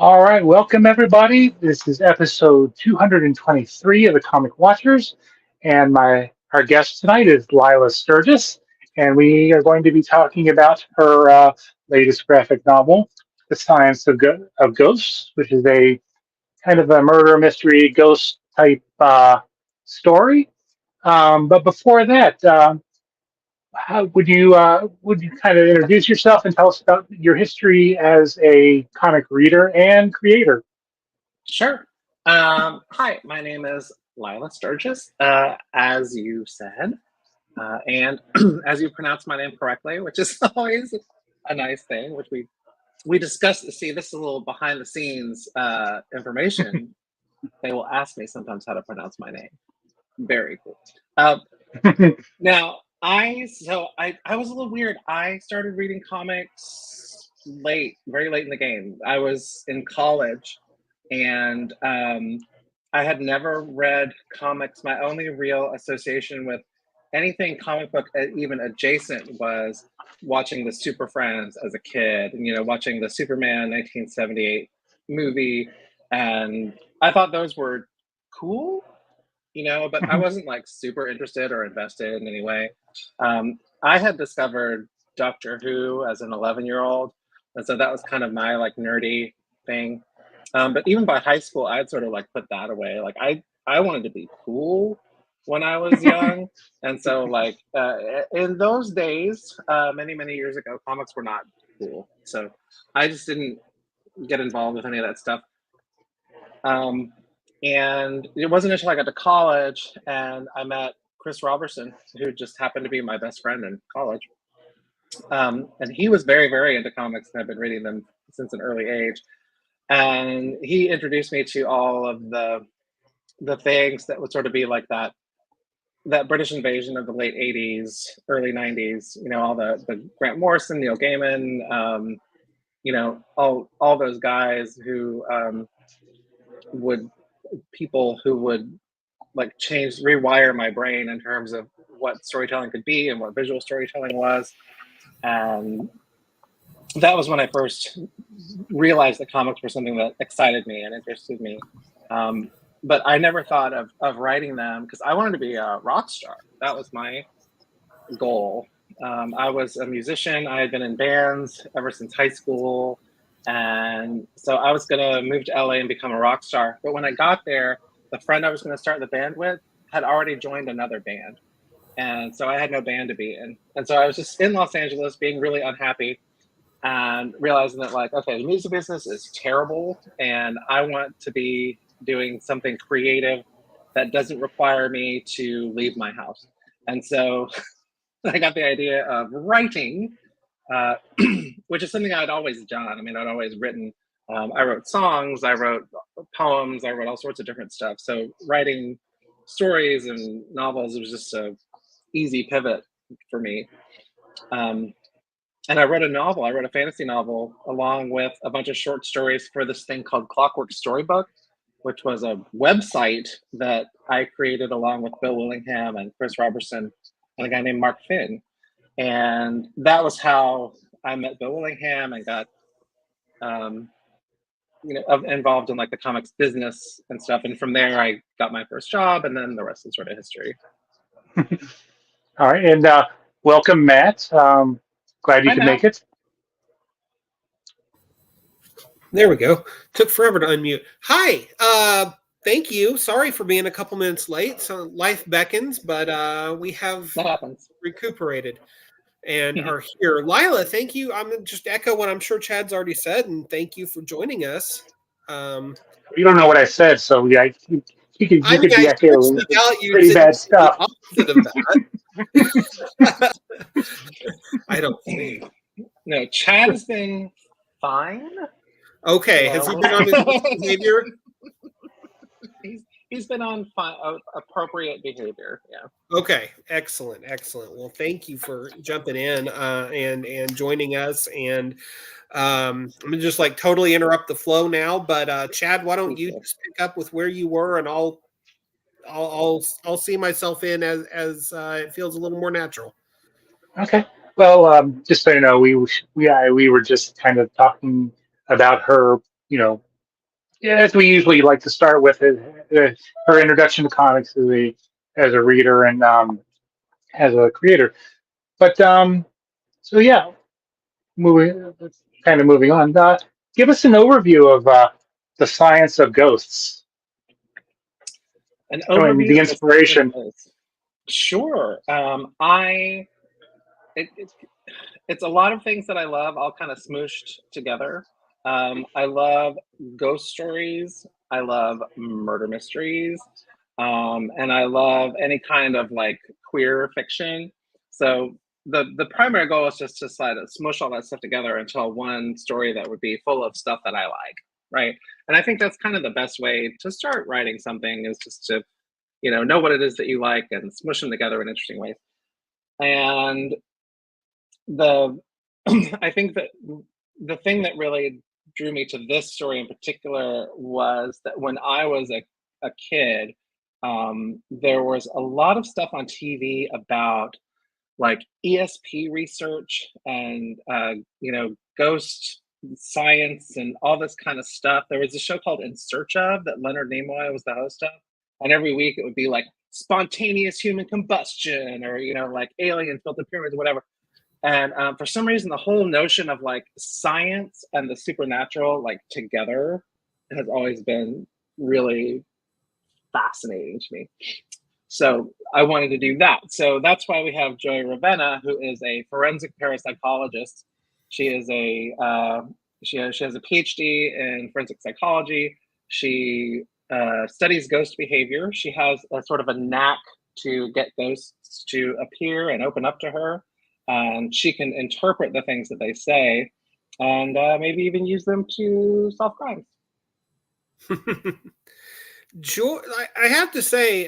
All right, welcome everybody. This is episode 223 of the Comic Watchers, and our guest tonight is Lilah Sturges, and we are going to be talking about her latest graphic novel, The Science of Ghosts, which is a kind of a murder mystery ghost type story. But before that, how would you kind of introduce yourself and tell us about your history as a comic reader and creator? Sure. Hi, my name is Lilah Sturges, as you said, and as you pronounced my name correctly, which is always a nice thing, which we discussed. See, this is a little behind the scenes information. They will ask me sometimes how to pronounce my name. Very cool. Now, I was a little weird. I started reading comics late, very late in the game. I was in college, and I had never read comics. My only real association with anything comic book, even adjacent, was watching the Super Friends as a kid, and watching the Superman 1978 movie, and I thought those were cool, but I wasn't like super interested or invested in any way. I had discovered Doctor Who as an 11-year-old, and so that was kind of my like nerdy thing. But even by high school, I had sort of like put that away. Like I wanted to be cool when I was young, and so like in those days, many years ago, comics were not cool. So I just didn't get involved with any of that stuff. And it wasn't until I got to college and I met Chris Robertson, who just happened to be my best friend in college. And he was very into comics, and I've been reading them since an early age. And he introduced me to all of the things that would sort of be like that British invasion of the late 80s, early 90s, all the Grant Morrison, Neil Gaiman, all those guys who would like rewire my brain in terms of what storytelling could be and what visual storytelling was. And that was when I first realized that comics were something that excited me and interested me. But I never thought of writing them because I wanted to be a rock star. That was my goal. I was a musician. I had been in bands ever since high school. And so I was going to move to LA and become a rock star. But when I got there, the friend I was going to start the band with had already joined another band. And so I had no band to be in. And so I was just in Los Angeles being really unhappy and realizing that, like, okay, the music business is terrible and I want to be doing something creative that doesn't require me to leave my house. And so I got the idea of writing, which is something I'd always done. I mean, I'd always written. I wrote songs, I wrote poems, I wrote all sorts of different stuff. So writing stories and novels was just a easy pivot for me. And I wrote a novel. I wrote a fantasy novel along with a bunch of short stories for this thing called Clockwork Storybook, which was a website that I created along with Bill Willingham and Chris Robertson and a guy named Mark Finn. And that was how I met Bill Willingham and got, involved in like the comics business and stuff. And from there, I got my first job, and then the rest is sort of history. All right, and welcome, Matt. Glad you Hi, could Matt. make it. There we go. Took forever to unmute. Hi. Thank you. Sorry for being a couple minutes late. So life beckons, but we have That happens. recuperated and are here. Lilah, thank you. I'm gonna just echo what I'm sure Chad's already said, and thank you for joining us. You don't know what I said, so yeah, you could I mean, be I echoing searched out you pretty said bad stuff. the opposite of that. I don't think. No, Chad has been fine. Okay, has he been on his behavior? He's been on appropriate behavior. Yeah. Okay, excellent. Well, thank you for jumping in and joining us. And I'm gonna just like totally interrupt the flow now. But Chad, why don't you just pick up with where you were, and I'll see myself in as it feels a little more natural. Okay. Well, just so you know, we were just kind of talking about her, yeah, as we usually like to start with, her introduction to comics as a reader and as a creator. But so yeah, moving moving on. Give us an overview of the science of ghosts. An I mean, the overview of the science of inspiration. ghosts. Sure. It, it's it's a lot of things that I love, all kind of smooshed together. I love ghost stories. I love murder mysteries, and I love any kind of like queer fiction. So the primary goal is just to try to smush all that stuff together and tell one story that would be full of stuff that I like, right? And I think that's kind of the best way to start writing something is just to know what it is that you like and smush them together in interesting ways. And the I think that the thing that really drew me to this story in particular was that when I was a kid, there was a lot of stuff on TV about like ESP research and ghost science and all this kind of stuff. There was a show called In Search of that Leonard Nimoy was the host of, and every week it would be like spontaneous human combustion or like aliens built the pyramids or whatever. And for some reason, the whole notion of like science and the supernatural like together has always been really fascinating to me. So I wanted to do that. So that's why we have Joy Ravenna, who is a forensic parapsychologist. She is she has a PhD in forensic psychology. She studies ghost behavior. She has a sort of a knack to get ghosts to appear and open up to her. And she can interpret the things that they say and maybe even use them to solve crimes. Joy, I have to say,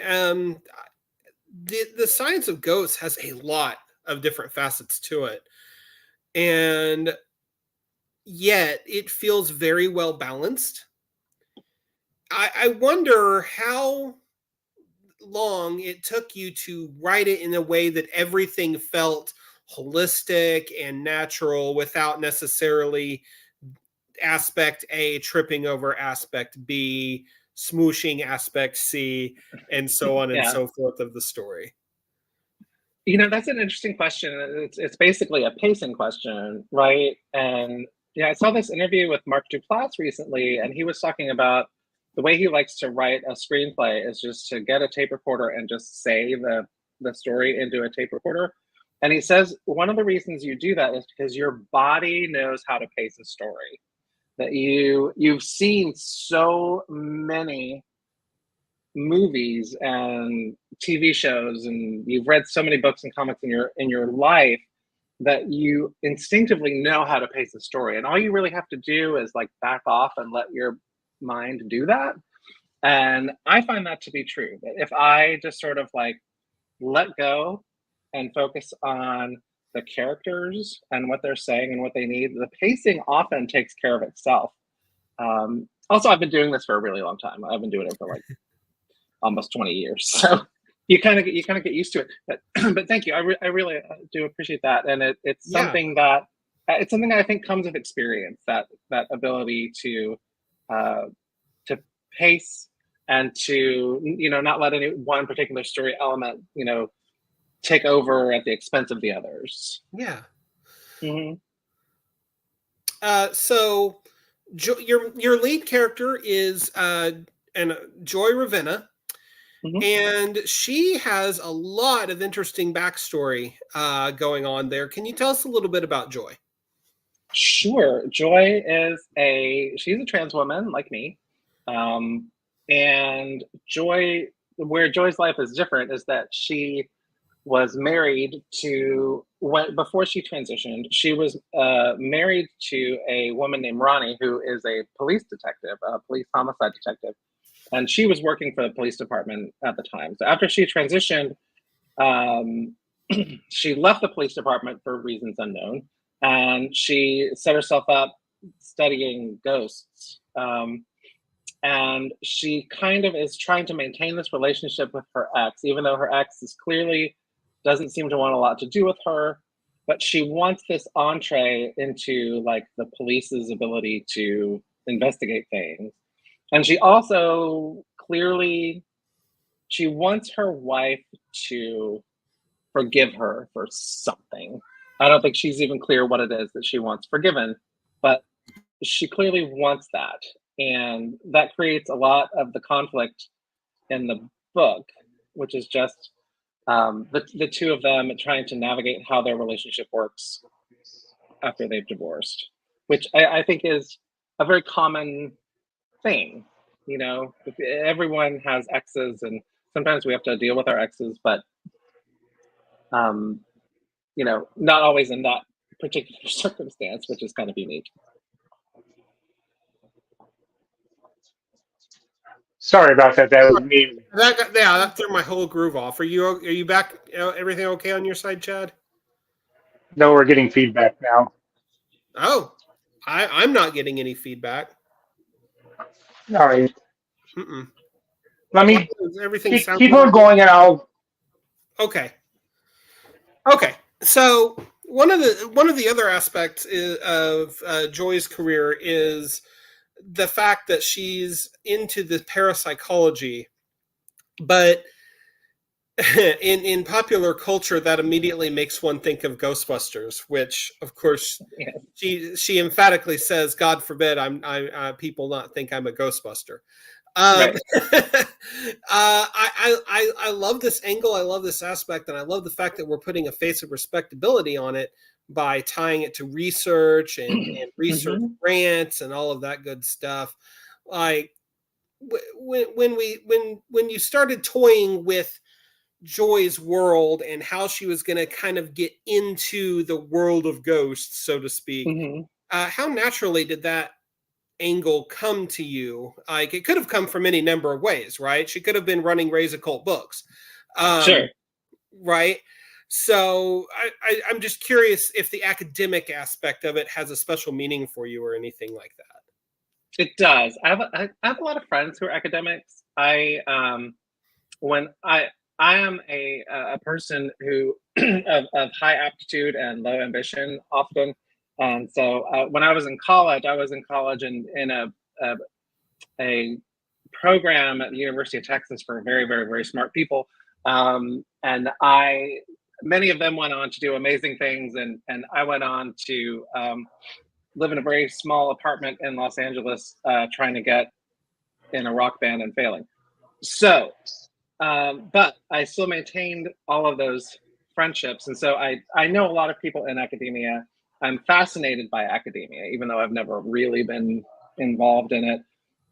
the science of ghosts has a lot of different facets to it, and yet it feels very well balanced. I wonder how long it took you to write it in a way that everything felt holistic and natural without necessarily aspect A tripping over aspect B, smooshing aspect C, and so on and Yeah. so forth of the story. That's an interesting question. It's basically a pacing question, right? And yeah, I saw this interview with Mark Duplass recently, and he was talking about the way he likes to write a screenplay is just to get a tape recorder and just say the story into a tape recorder. And he says one of the reasons you do that is because your body knows how to pace a story. That you've seen so many movies and TV shows, and you've read so many books and comics in your life that you instinctively know how to pace a story. And all you really have to do is like back off and let your mind do that. And I find that to be true. That if I just sort of like let go and focus on the characters and what they're saying and what they need, the pacing often takes care of itself. Also, I've been doing this for a really long time. I've been doing it for like almost 20 years. So you kind of get used to it. But thank you. I really do appreciate that. And it's something that I think comes with experience, that ability to pace and to, not let any one particular story element, take over at the expense of the others. Yeah. Mm-hmm. So your lead character is Joy Ravenna. Mm-hmm. And she has a lot of interesting backstory going on there. Can you tell us a little bit about Joy? Sure. Joy she's a trans woman like me. And where Joy's life is different is that she was married before she transitioned, she was married to a woman named Ronnie, who is a police detective, a police homicide detective. And she was working for the police department at the time. So after she transitioned, she left the police department for reasons unknown, and she set herself up studying ghosts. And she kind of is trying to maintain this relationship with her ex, even though her ex is clearly doesn't seem to want a lot to do with her. But she wants this entree into like the police's ability to investigate things. And she also clearly, she wants her wife to forgive her for something. I don't think she's even clear what it is that she wants forgiven, but she clearly wants that. And that creates a lot of the conflict in the book, which is just the two of them trying to navigate how their relationship works after they've divorced, which I think is a very common thing. You know, everyone has exes, and sometimes we have to deal with our exes, but you know, not always in that particular circumstance, which is kind of unique. Sorry about that. That was me. That threw my whole groove off. Are you back? Everything okay on your side, Chad? No, we're getting feedback now. Oh, I'm not getting any feedback. All right. Mm-mm. Let me everything keep on going, and I'll. Okay. So one of the other aspects of Joy's career is the fact that she's into the parapsychology, but in popular culture, that immediately makes one think of Ghostbusters, which, of course, she emphatically says, "God forbid, people not think I'm a Ghostbuster." Right. I love this angle. I love this aspect, and I love the fact that we're putting a face of respectability on it by tying it to research and research grants and all of that good stuff. Like when you started toying with Joy's world and how she was going to kind of get into the world of ghosts, so to speak, how naturally did that angle come to you? Like, it could have come from any number of ways, right? She could have been running Ray's Occult Books. Sure. Right? So I'm just curious if the academic aspect of it has a special meaning for you or anything like that. It does. I have a lot of friends who are academics. When I am a person who of high aptitude and low ambition often, and so when I was in college in a program at the University of Texas for very, very, very smart people, and many of them went on to do amazing things, and I went on to live in a very small apartment in Los Angeles, trying to get in a rock band and failing. So, but I still maintained all of those friendships. And so I know a lot of people in academia. I'm fascinated by academia, even though I've never really been involved in it.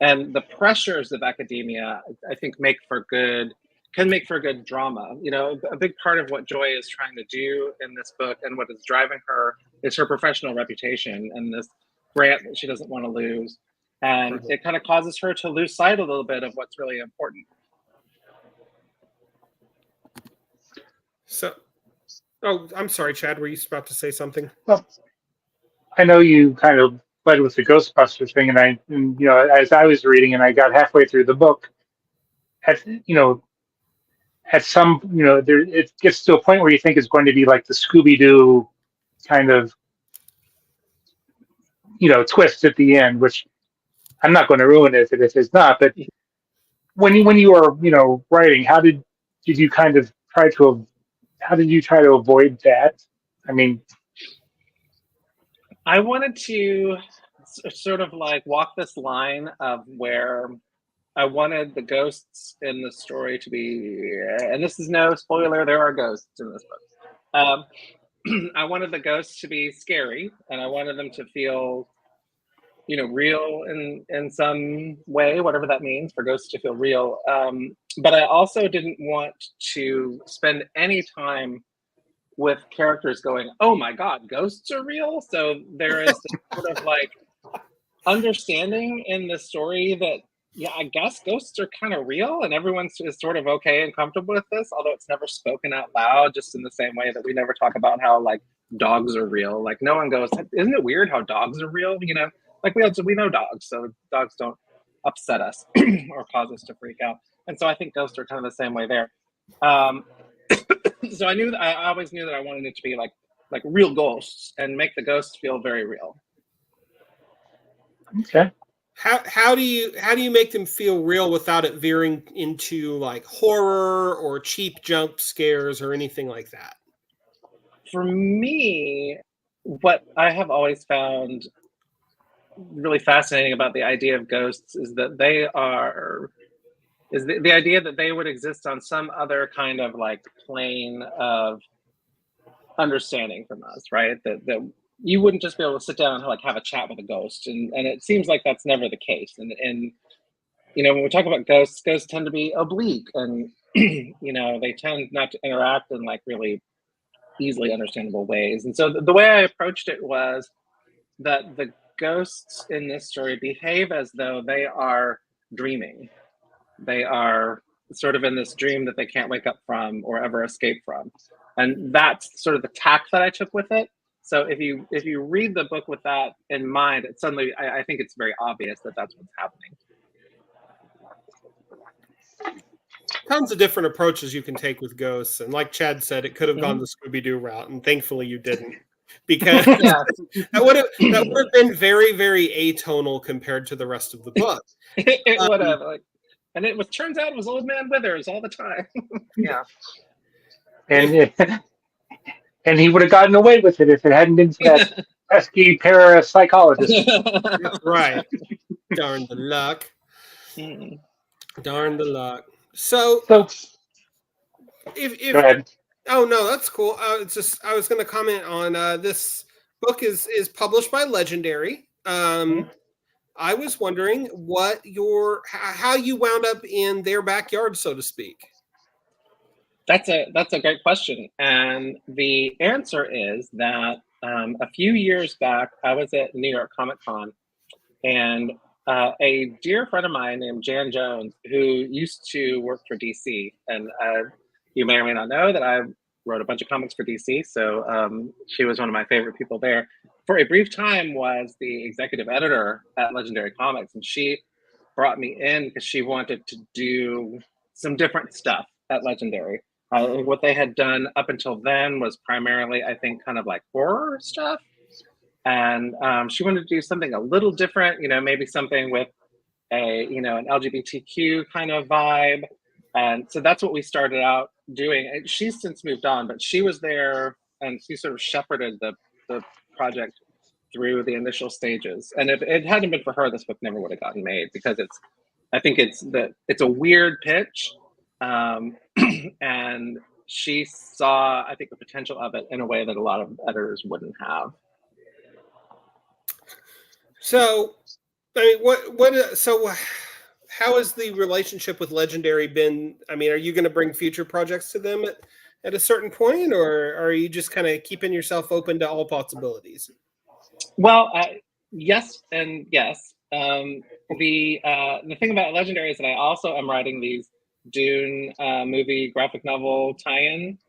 And the pressures of academia, I think, can make for good drama. You know, a big part of what Joy is trying to do in this book and what is driving her is her professional reputation and this grant that she doesn't want to lose. And it kind of causes her to lose sight a little bit of what's really important. So, I'm sorry, Chad, were you about to say something? Well, I know you kind of led with the Ghostbusters thing, and you know, as I was reading and I got halfway through the book, at some, it gets to a point where you think it's going to be like the Scooby-Doo kind of, twist at the end, which I'm not going to ruin it if it's not. But when you were, writing, how did you kind of how did you try to avoid that? I mean, I wanted to sort of like walk this line of where I wanted the ghosts in the story to be, and this is no spoiler, there are ghosts in this book. I wanted the ghosts to be scary, and I wanted them to feel, real in some way, whatever that means, for ghosts to feel real. But I also didn't want to spend any time with characters going, "Oh my God, ghosts are real." So there is this sort of like understanding in the story that, yeah, I guess ghosts are kind of real, and everyone is sort of okay and comfortable with this, although it's never spoken out loud. Just in the same way that we never talk about how like dogs are real. Like no one goes, "Isn't it weird how dogs are real?" Like we know dogs, so dogs don't upset us or cause us to freak out. And so I think ghosts are kind of the same way there. So I always knew that I wanted it to be like real ghosts and make the ghosts feel very real. okay. How do you make them feel real without it veering into like horror or cheap jump scares or anything like that? For me, what I have always found really fascinating about the idea of ghosts is that the idea that they would exist on some other kind of like plane of understanding from us, right? That you wouldn't just be able to sit down and like have a chat with a ghost, and it seems like that's never the case. And when we talk about ghosts, ghosts tend to be oblique, and they tend not to interact in like really easily understandable ways. And so the way I approached it was that the ghosts in this story behave as though they are dreaming. They are sort of in this dream that they can't wake up from or ever escape from. And that's sort of the tack that I took with it. So if you read the book with that in mind, it suddenly I think it's very obvious that that's what's happening. Tons of different approaches you can take with ghosts, and like Chad said, it could have gone the Scooby-Doo route, and thankfully you didn't, because that would have been very, very atonal compared to the rest of the book. It would have, and it turns out it was Old Man Withers all the time. Yeah, and he would have gotten away with it if it hadn't been for that pesky parapsychologist. Right. Darn the luck. Darn the luck. So if go ahead. Oh no, that's cool. I was going to comment on this book is published by Legendary. I was wondering how you wound up in their backyard, so to speak. That's a great question, and the answer is that a few years back I was at New York Comic Con, and a dear friend of mine named Jan Jones, who used to work for DC, and you may or may not know that I wrote a bunch of comics for DC, so she was one of my favorite people there. For a brief time, was the executive editor at Legendary Comics, and she brought me in because she wanted to do some different stuff at Legendary. What they had done up until then was primarily, I think, kind of like horror stuff. And she wanted to do something a little different, maybe something with an LGBTQ kind of vibe. And so that's what we started out doing. And she's since moved on, but she was there and she sort of shepherded the project through the initial stages. And if it hadn't been for her, this book never would have gotten made, because it's a weird pitch. And she saw, I think, the potential of it in a way that a lot of editors wouldn't have. So, I mean, so how has the relationship with Legendary been? I mean, are you going to bring future projects to them at a certain point, or are you just kind of keeping yourself open to all possibilities? Well, yes and yes. The thing about Legendary is that I also am writing these Dune movie graphic novel tie-in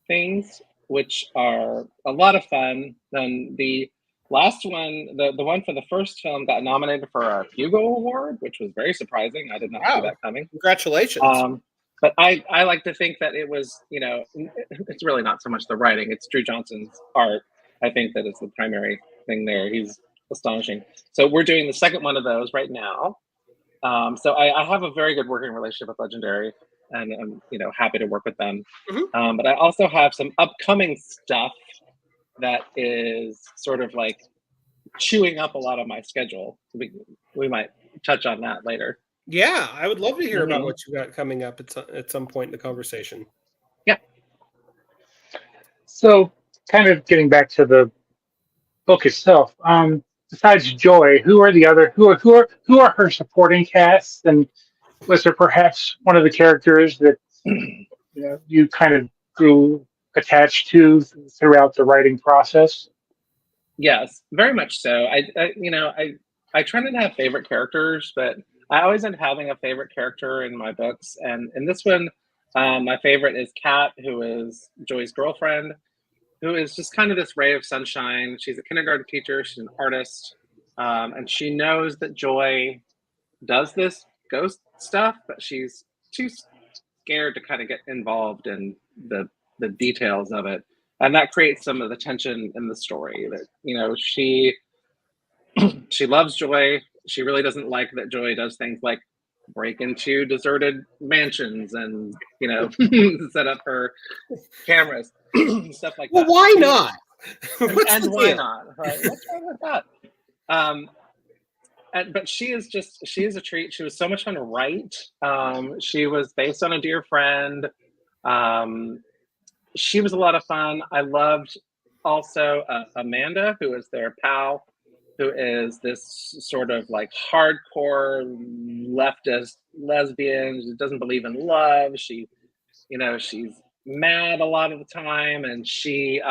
things, which are a lot of fun. Then the last one, the one for the first film, got nominated for a Hugo Award, which was very surprising. I did not see that coming. Congratulations. But I like to think that it was, it's really not so much the writing, it's Drew Johnson's art. I think that is the primary thing there. He's astonishing. So we're doing the second one of those right now. So I have a very good working relationship with Legendary, and I'm happy to work with them. But I also have some upcoming stuff that is sort of like chewing up a lot of my schedule. We might touch on that later. Yeah, I would love to hear about what you got coming up at some point in the conversation. Yeah. So, kind of getting back to the book itself. Besides Joy, who are her supporting casts, and was there perhaps one of the characters that you kind of grew attached to throughout the writing process? Yes, very much so. I try not to have favorite characters, but I always end up having a favorite character in my books. And in this one, my favorite is Kat, who is Joy's girlfriend, who is just kind of this ray of sunshine. She's a kindergarten teacher. She's an artist. And she knows that Joy does this ghost stuff, but she's too scared to kind of get involved in the details of it. And that creates some of the tension in the story that, she loves Joy, she really doesn't like that Joy does things like break into deserted mansions and, you know, set up her cameras, stuff like Well, that. why not? And why not? Right? What's wrong with that? But she is a treat. She was so much fun to write. She was based on a dear friend. She was a lot of fun. I loved also Amanda, who is their pal, who is this sort of like hardcore leftist lesbian. She doesn't believe in love. She, you know, she's mad a lot of the time, and she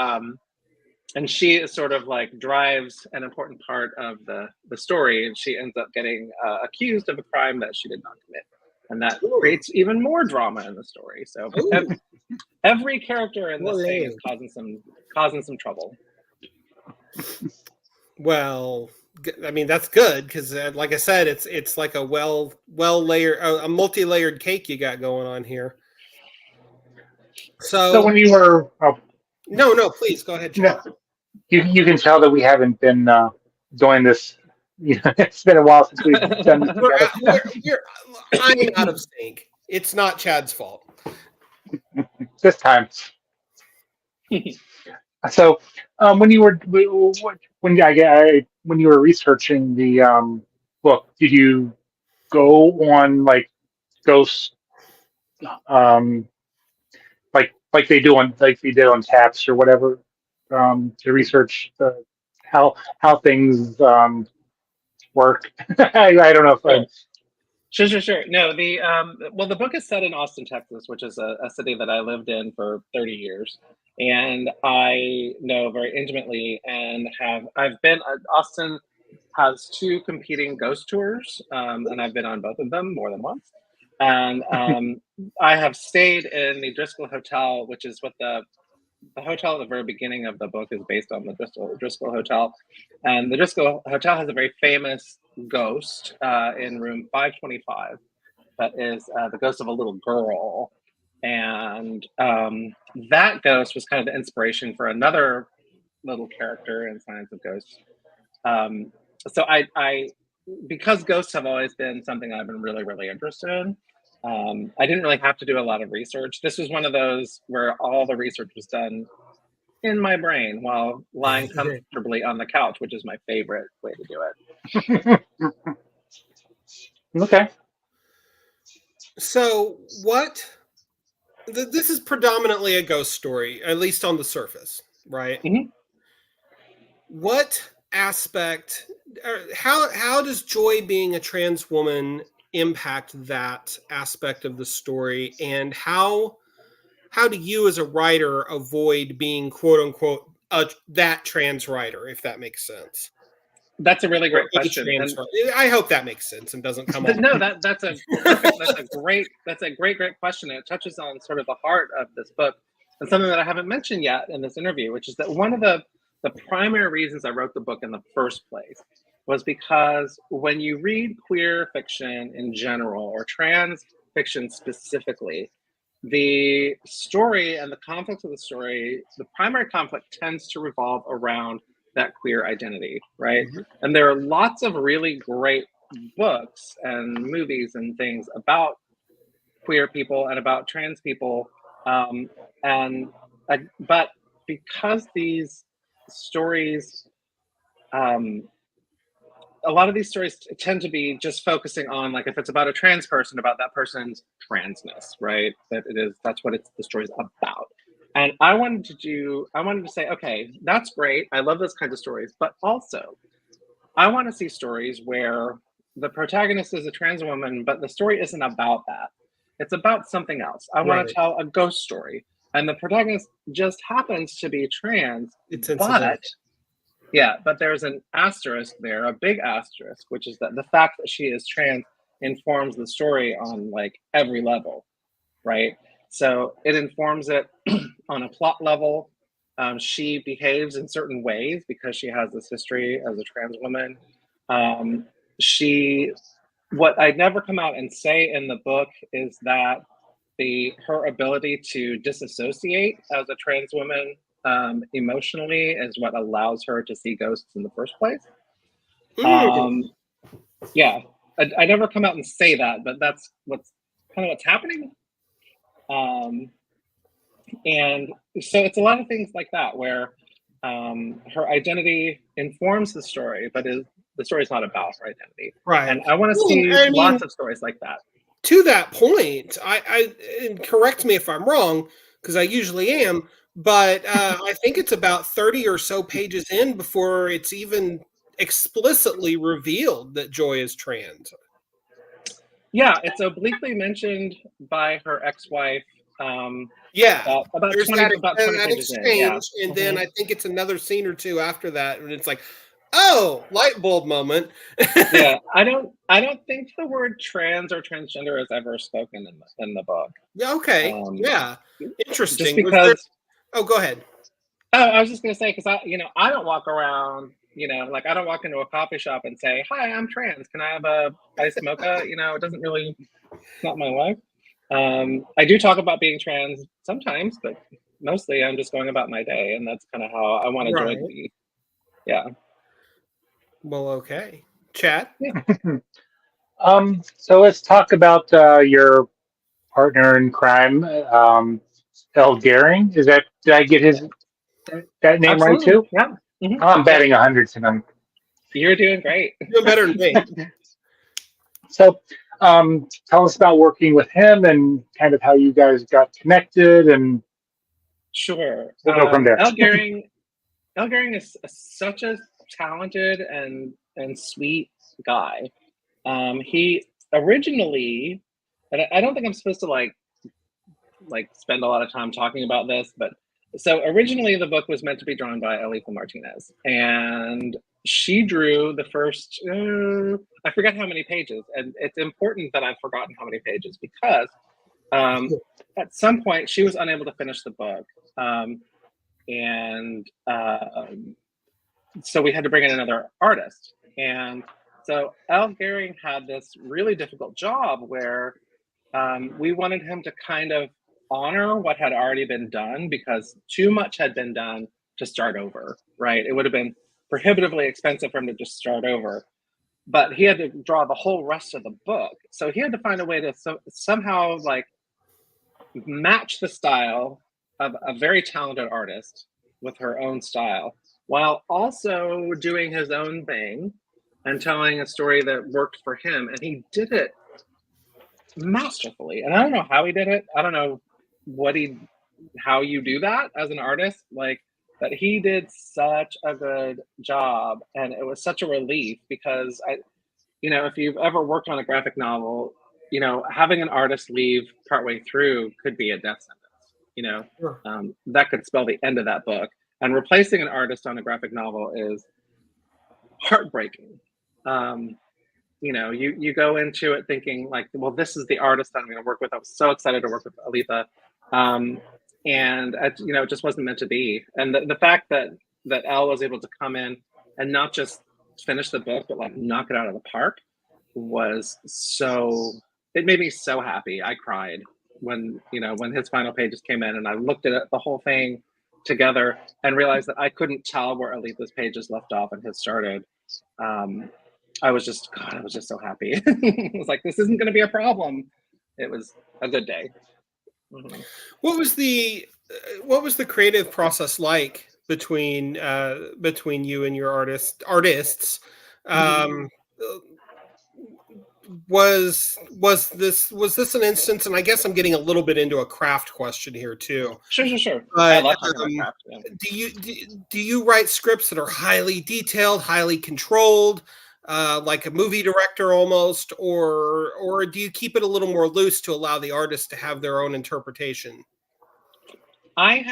is sort of like drives an important part of the story, and she ends up getting accused of a crime that she did not commit, and that creates even more drama in the story. So every character in this thing is causing some trouble. Well, I mean, that's good because, like I said, it's like a well layered, a multi-layered cake you got going on here. So when you were no, please go ahead, Chad. no, you can tell that we haven't been doing this. You know, it's been a while since we've done this together. I'm out of sync. It's not Chad's fault This time. So when you were when you were researching the book, did you go on like ghost like they do on like they did on Taps or whatever to research how things work? I don't know if Sure. No, the book is set in Austin, Texas, which is a city that I lived in for 30 years, and I know very intimately and I've been Austin has two competing ghost tours, and I've been on both of them more than once, and I have stayed in the Driscoll Hotel, which is what the hotel at the very beginning of the book is based on, the Driscoll Hotel. And the Driscoll Hotel has a very famous ghost in room 525 that is the ghost of a little girl. And that ghost was kind of the inspiration for another little character in Science of Ghosts. So I because ghosts have always been something I've been really, really interested in, I didn't really have to do a lot of research. This was one of those where all the research was done in my brain while lying comfortably on the couch, which is my favorite way to do it. Okay. So this is predominantly a ghost story, at least on the surface, right? Mm-hmm. What aspect, how does Joy being a trans woman impact that aspect of the story, and how do you as a writer avoid being quote unquote that trans writer, if that makes sense? That's a really great question. I hope that makes sense and doesn't come off. No, that's a perfect, that's a great question. And it touches on sort of the heart of this book and something that I haven't mentioned yet in this interview, which is that one of the primary reasons I wrote the book in the first place was because when you read queer fiction in general or trans fiction specifically, the story and the conflict of the story, the primary conflict tends to revolve around that queer identity, right? Mm-hmm. And there are lots of really great books and movies and things about queer people and about trans people, but because these stories, a lot of these stories tend to be just focusing on, like, if it's about a trans person, about that person's transness, right? That's what the story's about. And I wanted to say, okay, that's great. I love those kinds of stories, but also I want to see stories where the protagonist is a trans woman, but the story isn't about that. It's about something else. I want to tell a ghost story, and the protagonist just happens to be trans, but there's an asterisk there, a big asterisk, which is that the fact that she is trans informs the story on like every level, right? So it informs it on a plot level. She behaves in certain ways because she has this history as a trans woman. What I'd never come out and say in the book is that her ability to disassociate as a trans woman emotionally is what allows her to see ghosts in the first place. Yeah, I never come out and say that, but that's what's happening. And so it's a lot of things like that where her identity informs the story, but the story is not about her identity. Right. And I want to Well, see I mean, lots of stories like that. to that point, and correct me if I'm wrong, because I usually am, but I think it's about 30 or so pages in before it's even explicitly revealed that Joy is trans. Yeah, it's obliquely mentioned by her ex-wife. Yeah, About there's 20 that pages in. Yeah. exchange, and then I think it's another scene or two after that, and it's like, oh, light bulb moment. Yeah, I don't think the word trans or transgender is ever spoken in the book. Yeah, okay, Um, yeah, just interesting. Was there? because Oh, go ahead. I was just gonna say because I don't walk around, like I don't walk into a coffee shop and say, "Hi, I'm trans. Can I have a iced mocha?" It doesn't really. It's not my life. I do talk about being trans sometimes, but mostly I'm just going about my day, and that's kind of how I want to Joy to Right. be. Yeah. Well, okay, Chad. So let's talk about your partner in crime, El Gehring. Did I get that name right Absolutely. too? Yeah. I'm Yeah. batting 100 tonight. You're doing great. Doing better than me. So tell us about working with him and kind of how you guys got connected, and Sure. we'll go from there. El Gehring is such a talented and sweet guy. He originally, and I don't think I'm supposed to spend a lot of time talking about this, but so originally the book was meant to be drawn by Elisa Martinez, and she drew the first I forget how many pages, and it's important that I've forgotten how many pages because um, at some point she was unable to finish the book, and so we had to bring in another artist, and so Al Gehring had this really difficult job where we wanted him to kind of honor what had already been done because too much had been done to start over, right? It would have been prohibitively expensive for him to just start over. But he had to draw the whole rest of the book. So he had to find a way to somehow match the style of a very talented artist with her own style while also doing his own thing and telling a story that worked for him. And he did it masterfully. And I don't know how he did it. I don't know how you do that as an artist, but he did such a good job, and it was such a relief because if you've ever worked on a graphic novel, having an artist leave partway through could be a death sentence. Sure. That could spell the end of that book. And replacing an artist on a graphic novel is heartbreaking. You go into it thinking well, this is the artist I'm going to work with. I was so excited to work with Alita, and it just wasn't meant to be. And the fact that Al was able to come in and not just finish the book, but knock it out of the park was so. It made me so happy. I cried when his final pages came in, and I looked at the whole thing together and realized that I couldn't tell where Alita's pages left off and his started. I was just so happy. I was like, this isn't going to be a problem. It was a good day. Mm-hmm. What was the creative process like between you and your artists? Um, was this an instance? And I guess I'm getting a little bit into a craft question here too. Sure. But I love talking about craft. Yeah. do you write scripts that are highly detailed, highly controlled, like a movie director almost, or do you keep it a little more loose to allow the artist to have their own interpretation? I've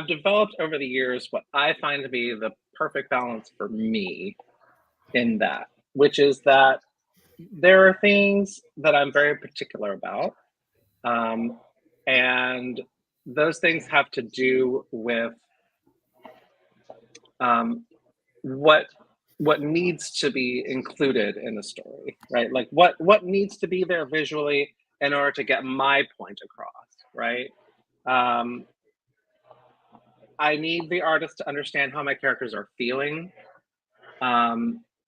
developed over the years what I find to be the perfect balance for me in that, which is that there are things that I'm very particular about. And those things have to do with what needs to be included in the story, right? Like what needs to be there visually in order to get my point across, right? I need the artist to understand how my characters are feeling.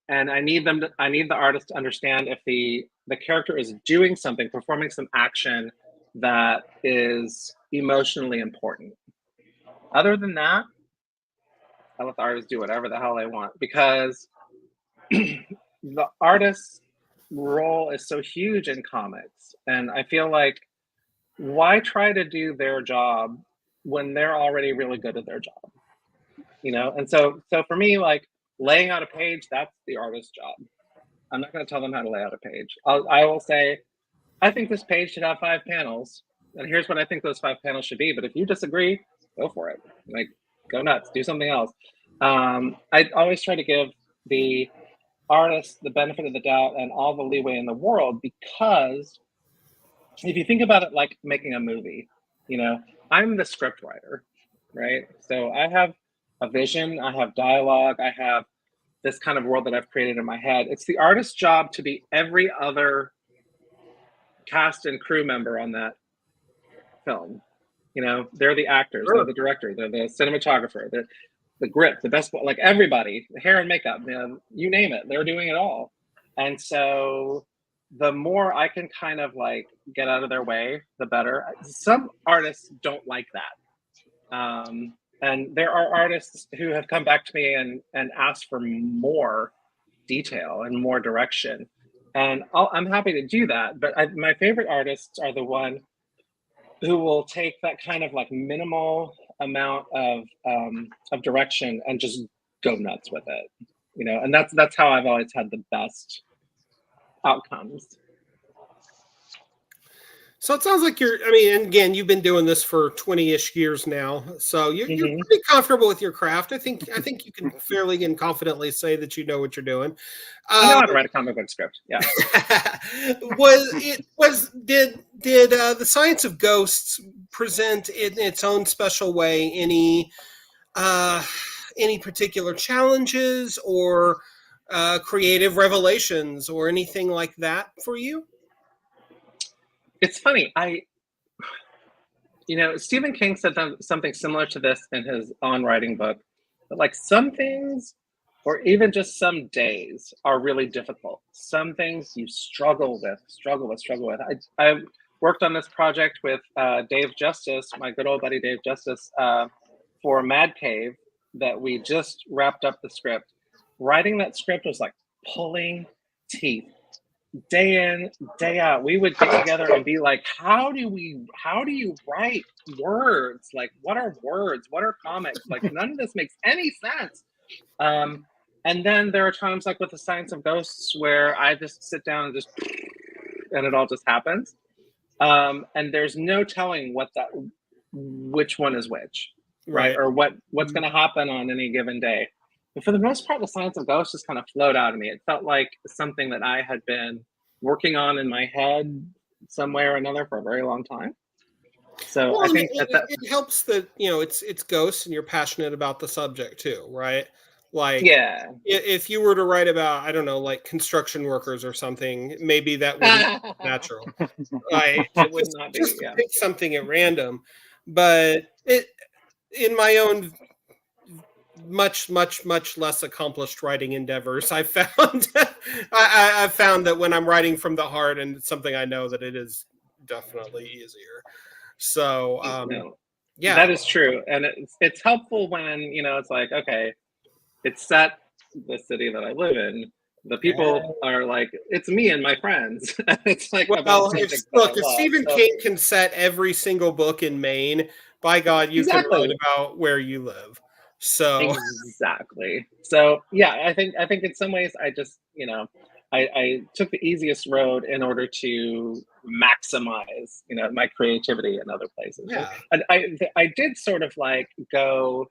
and I need the artist to understand if the character is doing something, performing some action that is emotionally important. Other than that, I let the artist do whatever the hell they want, because the artist's role is so huge in comics, and I feel like, why try to do their job when they're already really good at their job? And so for me, like, laying out a page, that's the artist's job. I'm not going to tell them how to lay out a page. I will say, I think this page should have 5 panels, and here's what I think those 5 panels should be. But if you disagree, go for it. Like, go nuts, do something else. I always try to give the artist the benefit of the doubt and all the leeway in the world, because if you think about it like making a movie, I'm the script writer, right? So I have a vision, I have dialogue, I have this kind of world that I've created in my head. It's the artist's job to be every other cast and crew member on that film. They're the actors, they're the director, they're the cinematographer, the grip, the best, like everybody, the hair and makeup, you name it, they're doing it all. And so the more I can kind of like get out of their way, the better. Some artists don't like that. And there are artists who have come back to me and asked for more detail and more direction. And I'm happy to do that. But my favorite artists are the one who will take that kind of like minimal amount of direction and just go nuts with it. And that's how I've always had the best outcomes. So it sounds like and again, you've been doing this for 20-ish years now. So you're pretty comfortable with your craft. I think you can fairly and confidently say that you know what you're doing. I know how to write a comic book script. Yeah. Did the Science of Ghosts present in its own special way any particular challenges or creative revelations or anything like that for you? It's funny. Stephen King said something similar to this in his On Writing book. But like, some things, or even just some days, are really difficult. Some things you struggle with. I worked on this project with Dave Justice, my good old buddy Dave Justice, for Mad Cave, that we just wrapped up the script. Writing that script was like pulling teeth. Day in, day out, we would get together and be like, how do you write words? Like, what are words? What are comics? Like, none of this makes any sense. And then there are times like with the Science of Ghosts where I just sit down and it all just happens. And there's no telling which one is which, right? Or what's going to happen on any given day. But for the most part, the Science of Ghosts just kind of flowed out of me. It felt like something that I had been working on in my head some way or another for a very long time. So I think it helps that it's ghosts and you're passionate about the subject too, right? Like, yeah, if you were to write about, I don't know, like construction workers or something, maybe that wouldn't be natural. Like, it would not be. Just pick something at random, but in my own much less accomplished writing endeavors, I found I found that when I'm writing from the heart and it's something I know, that it is definitely easier. So yeah, that is true, and it's helpful when it's like, okay, it's set the city that I live in. The people are like, it's me and my friends. It's like, well, if Stephen King can set every single book in Maine, by God, you can write about where you live. So exactly. So yeah, I think in some ways I just I took the easiest road in order to maximize my creativity in other places. Yeah. And I did sort of like go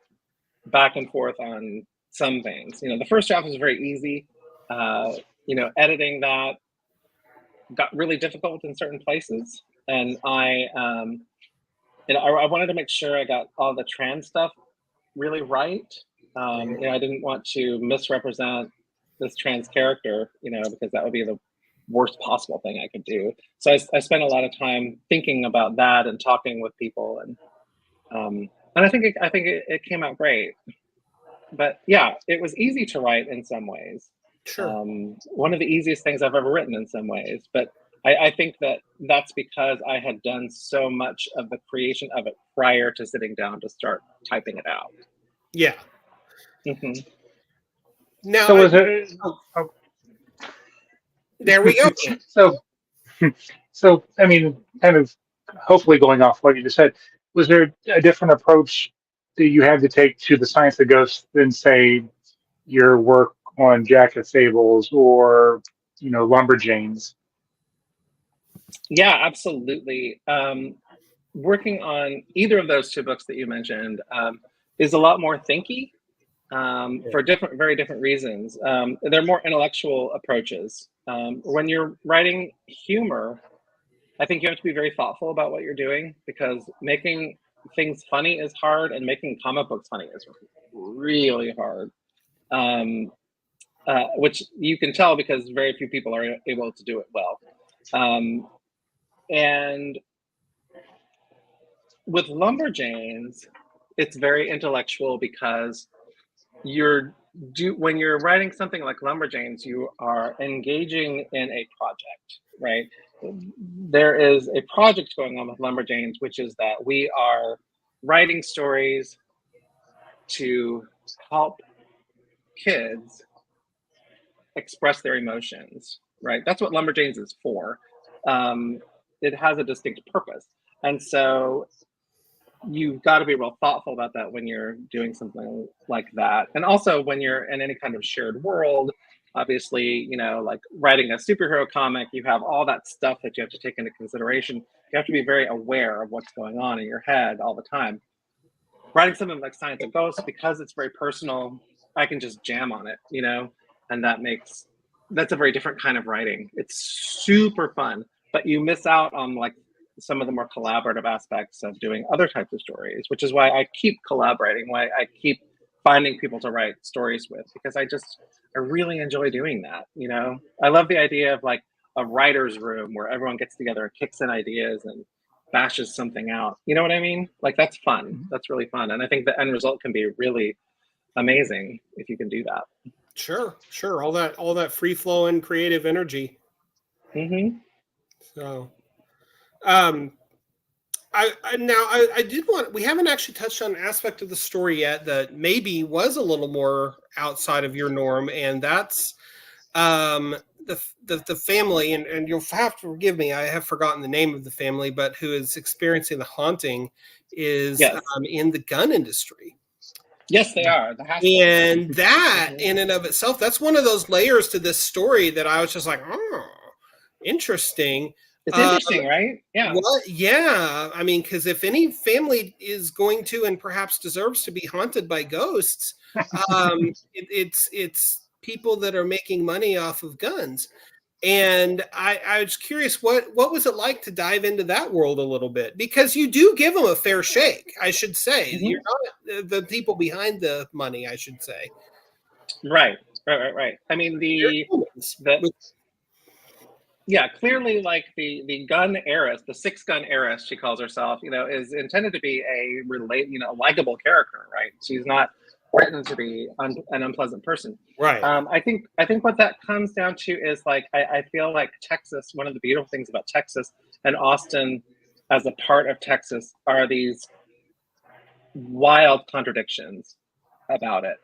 back and forth on some things. The first draft was very easy. Editing that got really difficult in certain places, and I wanted to make sure I got all the trans stuff really right. I didn't want to misrepresent this trans character, because that would be the worst possible thing I could do. So I spent a lot of time thinking about that and talking with people, and I think it came out great. But yeah, it was easy to write in some ways. Sure. One of the easiest things I've ever written in some ways, but I think that that's because I had done so much of the creation of it prior to sitting down to start typing it out. Yeah. Hmm. Now, So was there? oh, Oh, there we go. so so I mean, kind of hopefully going off what you just said, was there a different approach that you had to take to the science of ghosts than say your work on Jack of Fables or Lumberjanes? Yeah, absolutely. Working on either of those two books that you mentioned is a lot more thinky for very different reasons. They're more intellectual approaches. When you're writing humor, I think you have to be very thoughtful about what you're doing because making things funny is hard, and making comic books funny is really hard. Which you can tell because very few people are able to do it well. And with Lumberjanes, it's very intellectual because when you're writing something like Lumberjanes, you are engaging in a project, right? There is a project going on with Lumberjanes, which is that we are writing stories to help kids express their emotions, right? That's what Lumberjanes is for. It has a distinct purpose. And so you've got to be real thoughtful about that when you're doing something like that. And also when you're in any kind of shared world, obviously, like writing a superhero comic, you have all that stuff that you have to take into consideration. You have to be very aware of what's going on in your head all the time. Writing something like Science of Ghosts, because it's very personal, I can just jam on it, and that's a very different kind of writing. It's super fun, but you miss out on like some of the more collaborative aspects of doing other types of stories, which is why I keep collaborating, why I keep finding people to write stories with, because I really enjoy doing that. I love the idea of like a writer's room where everyone gets together and kicks in ideas and bashes something out. You know what I mean? Like that's fun. That's really fun. And I think the end result can be really amazing if you can do that. Sure. All that free flowing creative energy. Mm-hmm. So, I did want. We haven't actually touched on an aspect of the story yet that maybe was a little more outside of your norm, and that's the family. And you'll have to forgive me. I have forgotten the name of the family, but who is experiencing the haunting is Yes. in the gun industry. Yes, they are. And that in and of itself, that's one of those layers to this story that I was just like, oh, interesting. It's interesting, right? Yeah. Well, yeah. I mean, because if any family is going to and perhaps deserves to be haunted by ghosts, it's people that are making money off of guns. And I was curious, what was it like to dive into that world a little bit? Because you do give them a fair shake, I should say. Mm-hmm. You're not the people behind the money, I should say. Right. I mean, clearly, like the gun heiress, the 6-gun heiress, she calls herself, is intended to be a likable character, right? She's not written to be an unpleasant person. Right. I think what that comes down to is like I feel like Texas. One of the beautiful things about Texas and Austin, as a part of Texas, are these wild contradictions about it.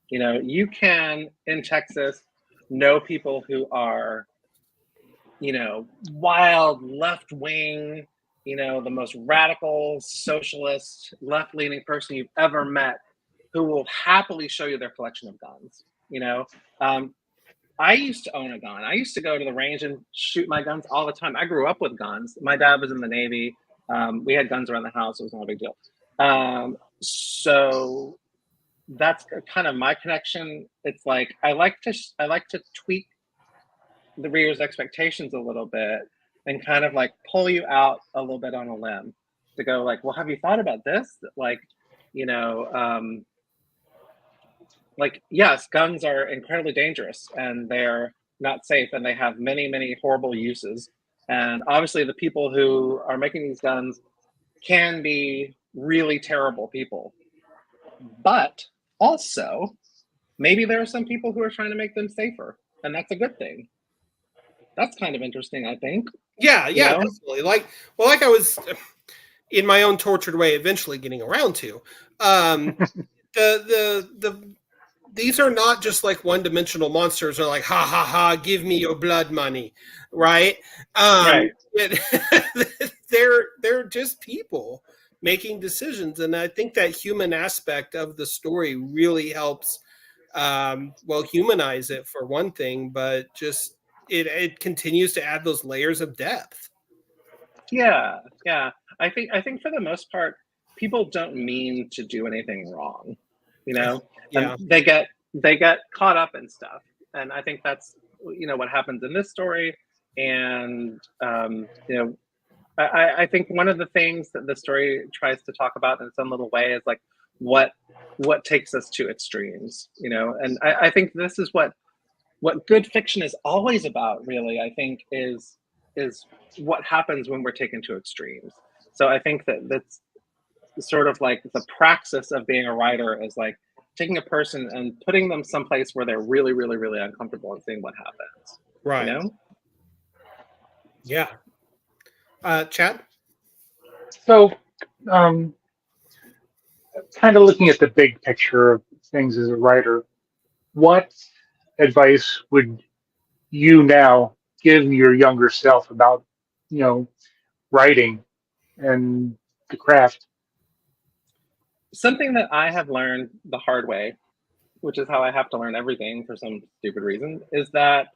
You can in Texas know people who are wild left wing, the most radical socialist left leaning person you've ever met, who will happily show you their collection of guns. I used to own a gun. I used to go to the range and shoot my guns all the time. I grew up with guns. My dad was in the Navy. We had guns around the house. It was not a big deal. So that's kind of my connection. It's like I like to tweak the reader's expectations a little bit and kind of like pull you out a little bit on a limb to go like, well, have you thought about this? Like, yes, guns are incredibly dangerous and they're not safe and they have many, many horrible uses. And obviously the people who are making these guns can be really terrible people. But also, maybe there are some people who are trying to make them safer. and that's a good thing. That's kind of interesting, I think. Yeah, You know? definitely. Like I was in my own tortured way eventually getting around to. The these are not just like one-dimensional monsters. They're like, ha ha ha, give me your blood money, right? Right. They're just people making decisions, and I think that human aspect of the story really helps. Humanize it for one thing, but just it continues to add those layers of depth. Yeah, yeah. I think for the most part, people don't mean to do anything wrong, you know, and Yeah. they get caught up in stuff, and I think that's what happens in this story, and I think one of the things that the story tries to talk about in some little way is like what what takes us to extremes, and I think this is what good fiction is always about, really. I think is what happens when we're taken to extremes. So I think that's sort of like the praxis of being a writer is like taking a person and putting them someplace where they're really, really, really uncomfortable and seeing what happens. Right. Yeah. Chad? So, kind of looking at the big picture of things as a writer, what advice would you now give your younger self about, writing and the craft? Something that I have learned the hard way, which is how I have to learn everything for some stupid reason, is that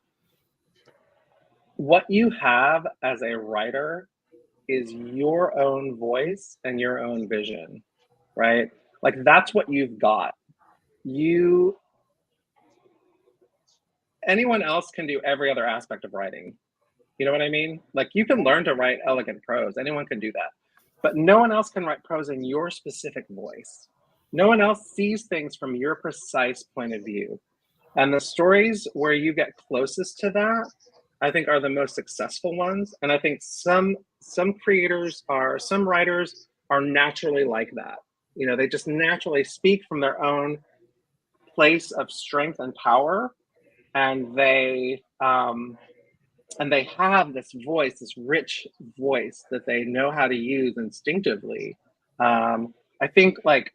what you have as a writer is your own voice and your own vision, right? Like that's what you've got. You Anyone else can do every other aspect of writing. You know what I mean? Like you can learn to write elegant prose. Anyone can do that. But no one else can write prose in your specific voice. No one else sees things from your precise point of view. And the stories where you get closest to that, I think, are the most successful ones. And I think some writers are naturally like that. They just naturally speak from their own place of strength and power, and they have this voice, this rich voice that they know how to use instinctively. I think like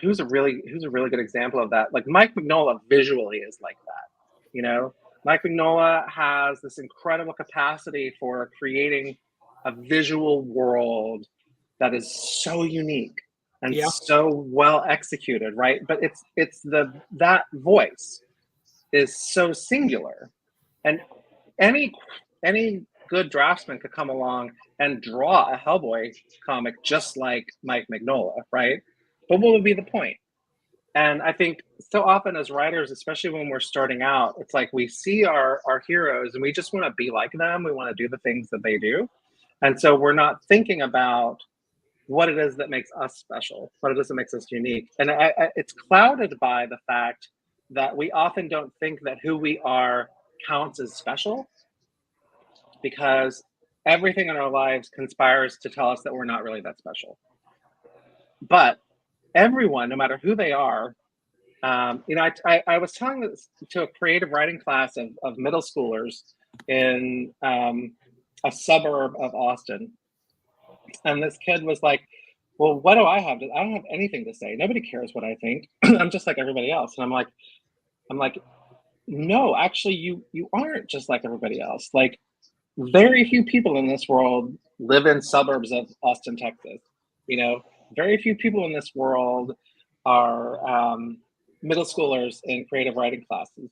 who's a really good example of that? Like Mike Mignola visually is like that. Mike Mignola has this incredible capacity for creating a visual world that is so unique and so well executed, right? But that voice is so singular, and any good draftsman could come along and draw a Hellboy comic just like Mike Mignola, right? But what would be the point? And I think so often as writers, especially when we're starting out, it's like we see our heroes and we just want to be like them. We want to do the things that they do. And so we're not thinking about what it is that makes us special, what it is that makes us unique. And it's clouded by the fact that we often don't think that who we are counts as special, because everything in our lives conspires to tell us that we're not really that special. But everyone, no matter who they are, I was telling this to a creative writing class of middle schoolers in a suburb of Austin. And this kid was like, well, what do I have? I don't have anything to say. Nobody cares what I think. I'm just like everybody else. And I'm like, no, actually, you aren't just like everybody else. Like, very few people in this world live in suburbs of Austin, Texas. Very few people in this world are middle schoolers in creative writing classes.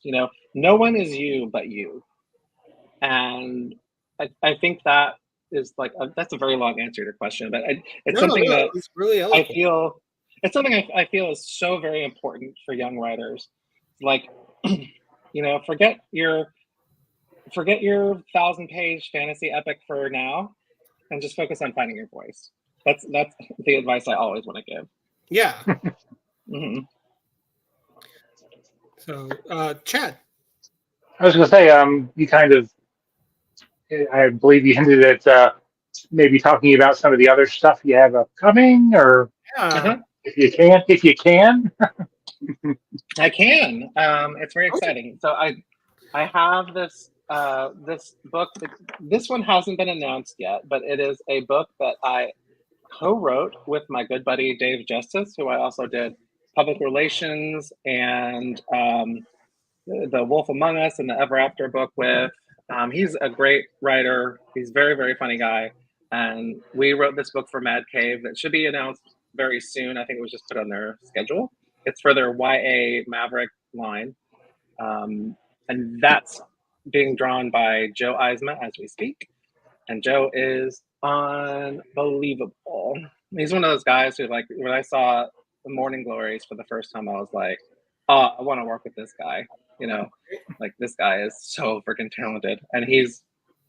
No one is you but you. And I think that is like that's a very long answer to your question, but it's something that really I feel it's something I feel is so very important for young writers. Like, forget your 1,000-page fantasy epic for now, and just focus on finding your voice. That's the advice I always want to give. Yeah. Mm-hmm. So, Chad. I was going to say, you kind of, I believe you hinted at maybe talking about some of the other stuff you have upcoming, or if you can. I can. It's very exciting. So I have this this book. This one hasn't been announced yet, but it is a book that I co-wrote with my good buddy Dave Justice, who I also did public relations and the Wolf Among Us and the Ever After book with. He's a great writer. He's very, very funny guy. And we wrote this book for Mad Cave that should be announced very soon. I think it was just put on their schedule. It's for their YA Maverick line. And that's being drawn by Joe Eisma as we speak. And Joe is unbelievable. He's one of those guys who, like, when I saw the Morning Glories for the first time, I was like, oh, I want to work with this guy. You know, like, this guy is so freaking talented, and he's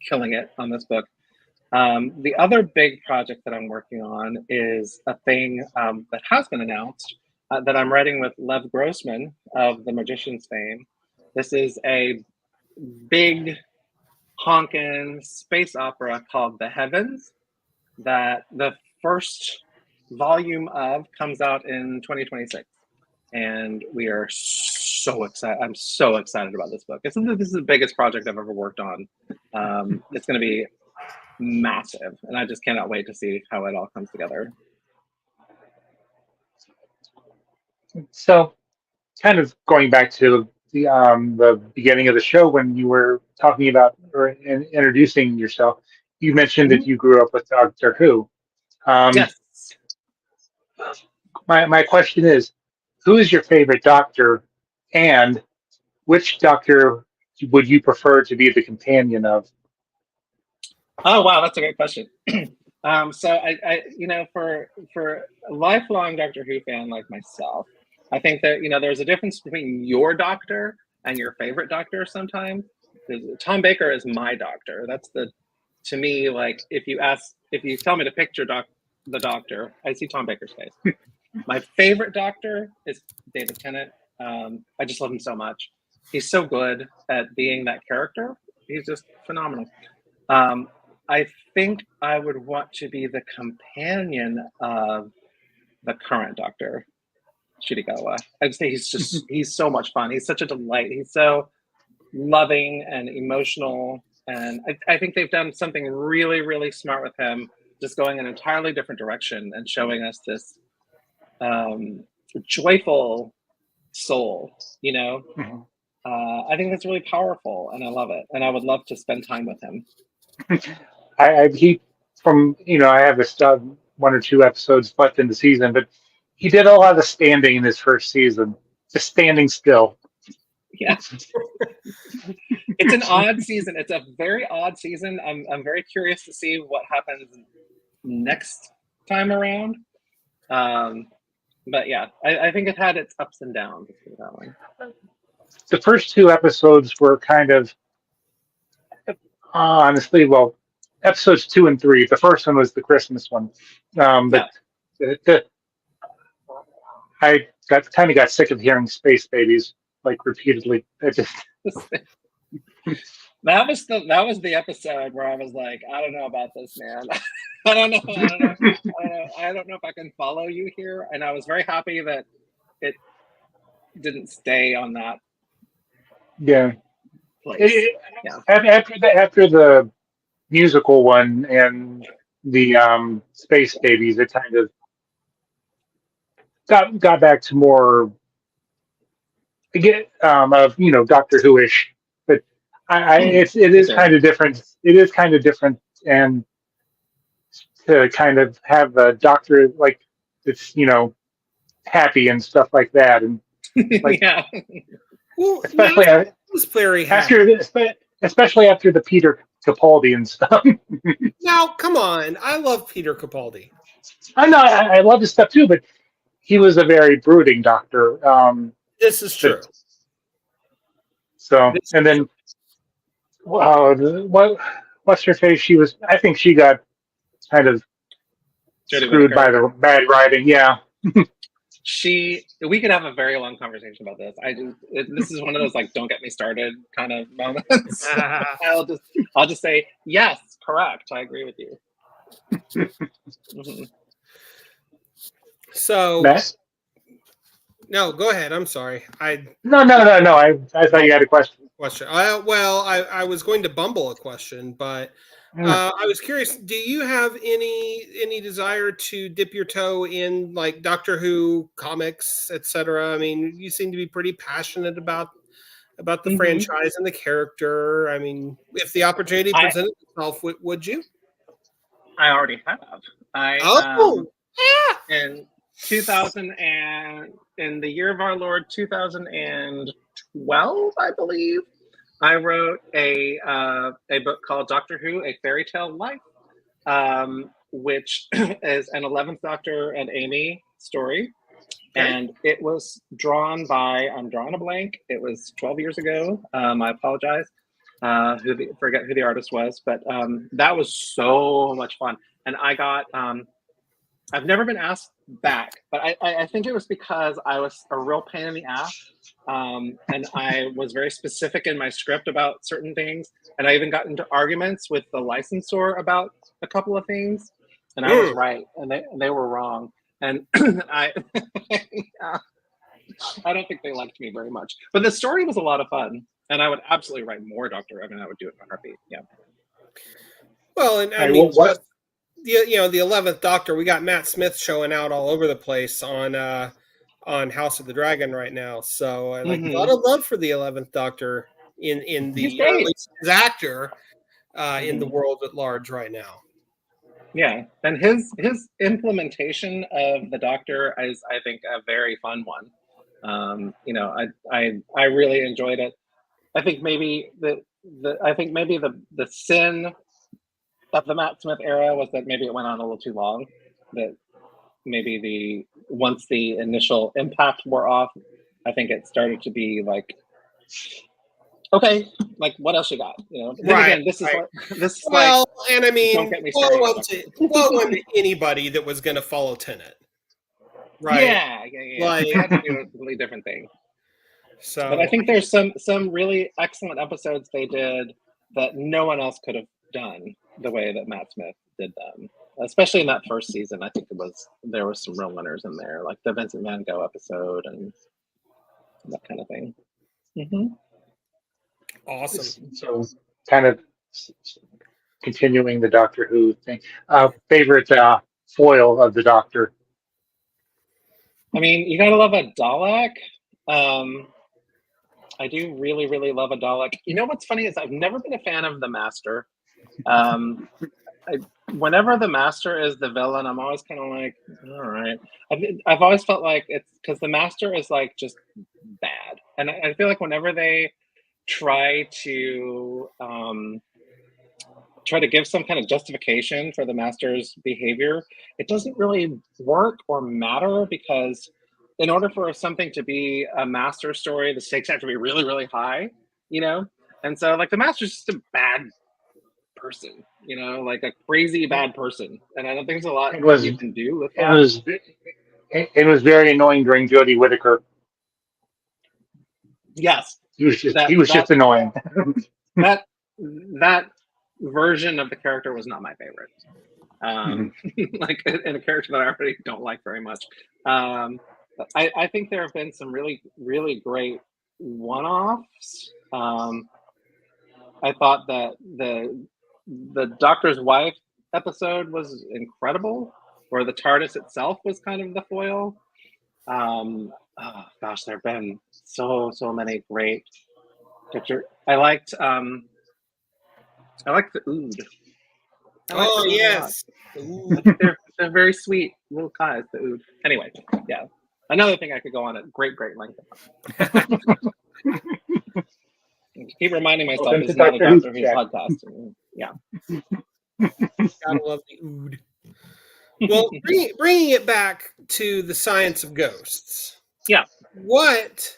killing it on this book. The other big project that I'm working on is a thing that has been announced that I'm writing with Lev Grossman of The Magician's fame. This is a big honkin' space opera called The Heavens that the first volume of comes out in 2026. And we are so excited. I'm so excited about this book. This is the biggest project I've ever worked on. It's going to be massive, and I just cannot wait to see how it all comes together. So, kind of going back to the beginning of the show when you were talking about or introducing yourself, you mentioned that you grew up with Doctor Who. Yes. My question is, who is your favorite Doctor, and which Doctor would you prefer to be the companion of? Oh wow, that's a great question. So I you know, for a lifelong Doctor Who fan like myself, I think that, you know, there's a difference between your Doctor and your favorite Doctor sometimes. Tom Baker is my Doctor. That's to me, like, if you tell me to picture the Doctor, I see Tom Baker's face. My favorite Doctor is David Tennant. I just love him so much. He's so good at being that character. He's just phenomenal. I think I would want to be the companion of the current Doctor, Shidigawa. I'd say he's so much fun. He's such a delight. He's so loving and emotional. And I think they've done something really, really smart with him, just going an entirely different direction and showing us this joyful soul, you know? Mm-hmm. I think that's really powerful, and I love it. And I would love to spend time with him. I have a one or two episodes left in the season, but he did a lot of standing in his first season, just standing still. Yeah. It's an odd season. It's a very odd season. I'm very curious to see what happens next time around. But yeah, I think it had its ups and downs. The first two episodes were kind of, honestly, well, episodes 2 and 3. The first one was the Christmas one, but I got sick of hearing space babies like repeatedly. That was the episode where I was like, I don't know about this, man. I don't know if I can follow you here. And I was very happy that it didn't stay on that. Yeah. Place. After the musical one and the space babies, it kind of got back to more of Doctor Who-ish, but it is kind of different. It is kind of different, and to kind of have a Doctor like it's happy and stuff like that, and like yeah. Well, especially especially after the Peter Capaldi and stuff. Now, come on, I love Peter Capaldi. I know, I love his stuff too, but he was a very brooding Doctor. This is true. So, and then, what's her face? I think she got kind of screwed by the bad writing. Yeah. We could have a very long conversation about this. This is one of those, like, don't get me started kind of moments. I'll just say, yes, correct. I agree with you. Mm-hmm. So, No, go ahead. I'm sorry. No. I thought you had a question. I was going to bumble a question, but I was curious. Do you have any desire to dip your toe in like Doctor Who comics, etc.? I mean, you seem to be pretty passionate about the franchise and the character. I mean, if the opportunity presented itself, would you? I already have. In 2000 and in the year of our Lord 2012, I believe, I wrote a book called Doctor Who: A Fairy Tale Life, which is an 11th Doctor and Amy story. Okay. And it was drawn by, I'm drawing a blank. It was 12 years ago. I apologize. Forget who the artist was, but that was so much fun. And I got, I've never been asked back, but I think it was because I was a real pain in the ass. And I was very specific in my script about certain things. And I even got into arguments with the licensor about a couple of things. And I was right, and they were wrong. And I don't think they liked me very much. But the story was a lot of fun. And I would absolutely write more Dr. Who, and I would do it in a heartbeat. Yeah. Well, and I mean, what? The 11th Doctor, we got Matt Smith showing out all over the place on House of the Dragon right now. So a lot of love for the 11th Doctor in the his actor in the world at large right now. Yeah, and his implementation of the Doctor is, I think, a very fun one. I really enjoyed it. I think maybe the sin of the Matt Smith era was that maybe it went on a little too long. That maybe once the initial impact wore off, I think it started to be like, okay, like what else you got? Right. Again, this is well, and I mean, woe unto anybody that was going to follow Tenet. Right. Yeah. Like, they had to do a completely different thing. So, but I think there's some really excellent episodes they did that no one else could have done the way that Matt Smith did them, especially in that first season. I think there was some real winners in there, like the Vincent Van Gogh episode and that kind of thing. Awesome. So, kind of continuing the Doctor Who thing. Favorite foil of the Doctor? I mean, you gotta love a Dalek. I do really, really love a Dalek. You know what's funny is I've never been a fan of the Master. Whenever the Master is the villain, I'm always kind of like, all right. I've always felt like it's because the Master is like just bad, and I feel like whenever they try to give some kind of justification for the Master's behavior, it doesn't really work or matter, because in order for something to be a Master story, the stakes have to be really, really high, and so like the Master's just a bad person, like a crazy bad person, and I don't think there's a lot you can do with that. It was very annoying during Jodie Whittaker. Yes, he was just annoying. that version of the character was not my favorite. Like, and a character that I already don't like very much. I think there have been some really, really great one-offs. I thought that the Doctor's Wife episode was incredible, where the TARDIS itself was kind of the foil. Oh gosh, there have been so many great pictures. I liked the Ood. Oh yes, they're very sweet little guys. The Ood. Anyway, yeah. Another thing I could go on at great length. Keep reminding myself it's not a Doctor Who podcast. Yeah. Gotta love the Ood. Well, bringing it back to the science of ghosts. Yeah. What?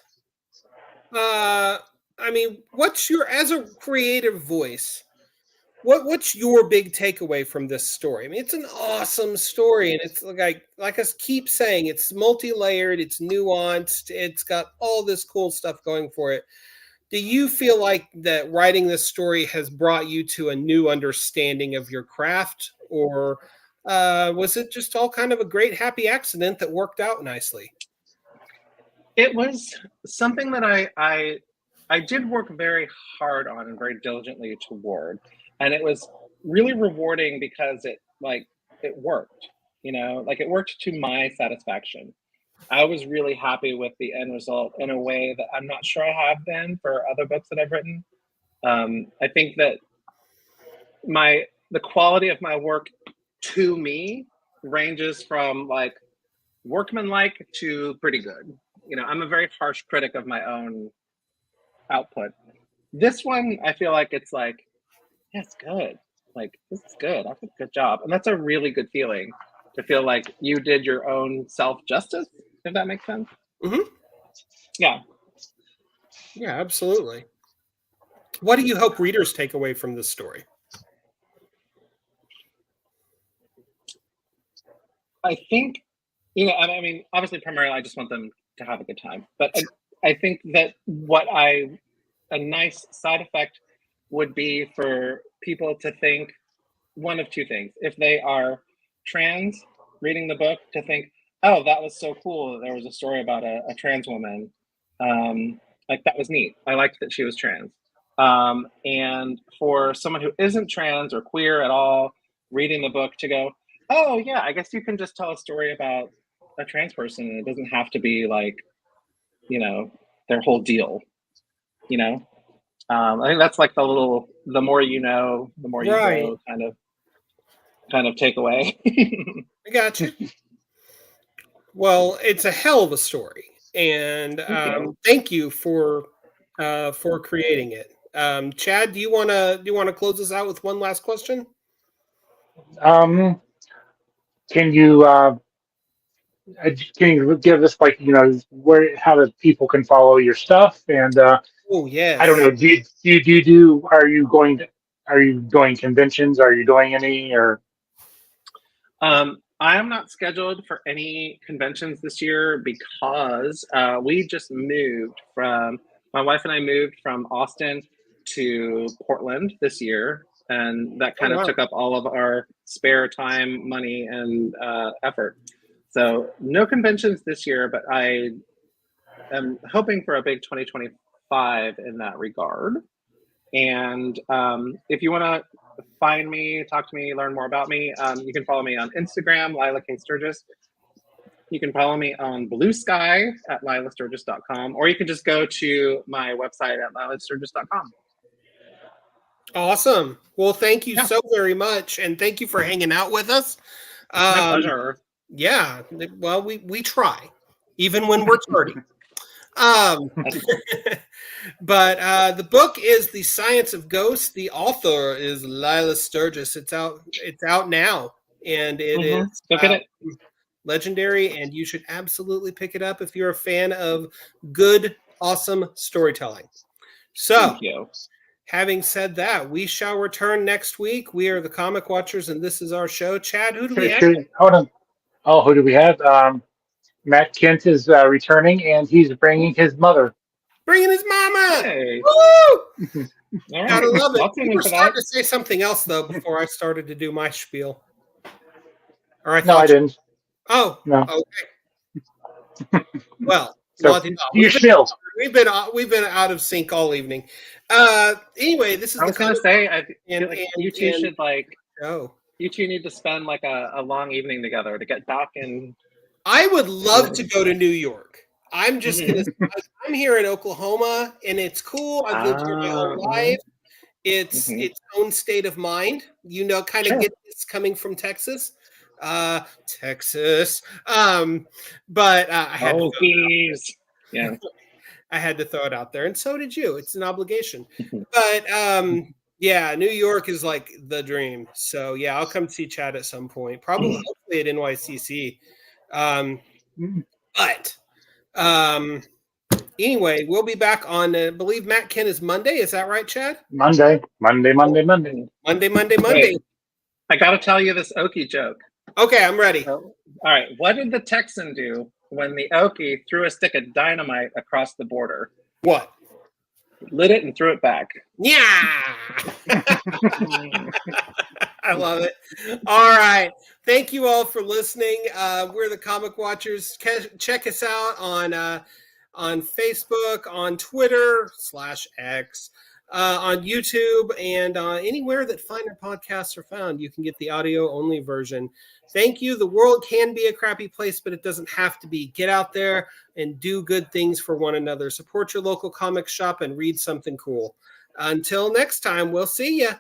What's your, as a creative voice, what's your big takeaway from this story? I mean, it's an awesome story, and it's like I keep saying, it's multi-layered, it's nuanced, it's got all this cool stuff going for it. Do you feel like that writing this story has brought you to a new understanding of your craft, or was it just all kind of a great happy accident that worked out nicely? It was something that I did work very hard on and very diligently toward, and it was really rewarding because it worked. Like it worked to my satisfaction. I was really happy with the end result in a way that I'm not sure I have been for other books that I've written. I think that the quality of my work to me ranges from like workmanlike to pretty good. I'm a very harsh critic of my own output. This one, I feel like it's like, yeah, it's good. Like, this is good. I did a good job. And that's a really good feeling to feel like you did your own self justice, if that makes sense. Mm-hmm. Yeah. Yeah, absolutely. What do you hope readers take away from this story? I think, I mean, obviously, primarily, I just want them to have a good time. But I think that a nice side effect would be for people to think one of two things. If they are trans, reading the book, to think, oh, that was so cool. There was a story about a trans woman. Like, that was neat. I liked that she was trans. And for someone who isn't trans or queer at all, reading the book to go, oh, yeah, I guess you can just tell a story about a trans person. And it doesn't have to be like, their whole deal, I think that's like the more you know, the more you Right. go kind of takeaway. I got you. Well, it's a hell of a story, and thank you for creating it. Chad, do you want to close us out with one last question? Can you give us how the people can follow your stuff? And Oh yes. I don't know. Are you doing conventions? Are you doing any or? I am not scheduled for any conventions this year because we just my wife and I moved from Austin to Portland this year, and that kind of took up all of our spare time, money, and effort. So no conventions this year, but I am hoping for a big 2025 in that regard. And if you want to find me, talk to me, learn more about me, you can follow me on Instagram, Lilah K. Sturges. You can follow me on Blue Sky at lilahtsturges.com, or you can just go to my website at lilahtsturges.com. Awesome. Well, thank you so very much, and thank you for hanging out with us. My pleasure. Yeah. Well, we try, even when we're tardy. But the book is The Science of Ghosts. The author is Lilah Sturges. It's out now, and it is Go get it. Legendary, and you should absolutely pick it up if you're a fan of good, awesome storytelling. So, thank you. Having said that, we shall return next week. We are the Comic Watchers, and this is our show. Chad, who do we have? Hold on. Oh, who do we have? Matt Kent is returning, and he's bringing his mother. Bringing his mama. Hey. Woo! All right. Gotta love it. You were starting to say something else, though, before I started to do my spiel. Or I didn't. Oh, no. Okay. Well, so you spilled. We've been out of sync all evening. Anyway, this is. I was going to say, you two should go. You two need to spend like a long evening together to get back in. I would love to go to New York. I'm just gonna. I'm here in Oklahoma, and it's cool. I've lived here my whole life. It's its own state of mind. Kind of get this coming from Texas. Texas. But I had yeah. I had to throw it out there, and so did you. It's an obligation. But yeah, New York is like the dream. So yeah, I'll come see Chad at some point. Probably, hopefully at NYCC. But anyway, we'll be back on. I believe Matt Kent is Monday. Is that right, Chad? Monday. Monday. I got to tell you this Okie joke. Okay, I'm ready. All right. What did the Texan do when the Okie threw a stick of dynamite across the border? What? Lit it and threw it back. Yeah. I love it. All right. Thank you all for listening. We're the Comic Watchers. Check us out on on Facebook, on Twitter /X, on YouTube, and anywhere that finer podcasts are found. You can get the audio-only version. Thank you. The world can be a crappy place, but it doesn't have to be. Get out there and do good things for one another. Support your local comic shop and read something cool. Until next time, we'll see ya.